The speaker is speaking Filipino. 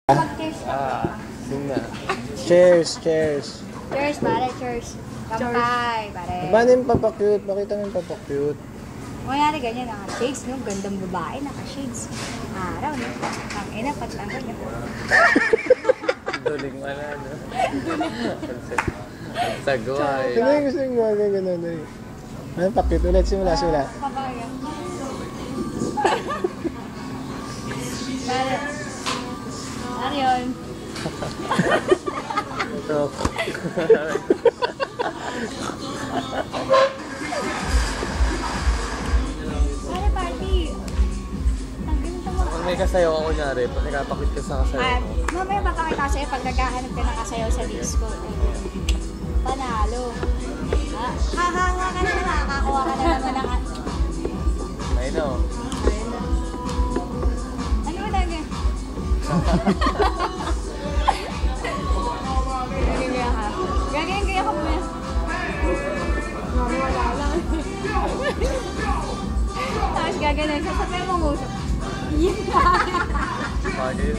Mag-cheers ka. Yun na. Cheers, cheers. Cheers, pare, cheers. Kampay, pare. Paano yung papakute? Pakita mo yung papakute. Mayari ganyan, naka-shades, no? Gandang babae, naka-shades. Araw, no? Ang ina, patlangan, no? Duling wala, no? Sagwa eh. Ano yung gusto yung gawin gano'n? Ano pakute? Ulit, simula. Kapag Pare. Ano yun? Ito. Pare, party. Tanggalin ito mo. Pag may kasayaw ako nyari, pag nakapakit ka sa kasayaw ko. Mamaya papakita sa'yo pag naghahanap ka ng kasayaw sa disco. Panalo. Hahanga ka na naman, nakakakuha ka na naman ng... I know. Ano ba talaga? Gagaya ka. Gagaya ka mo yan. Wala lang. Tapos gaganan siya. Sabi mo ngusap. Yan na. Bakit?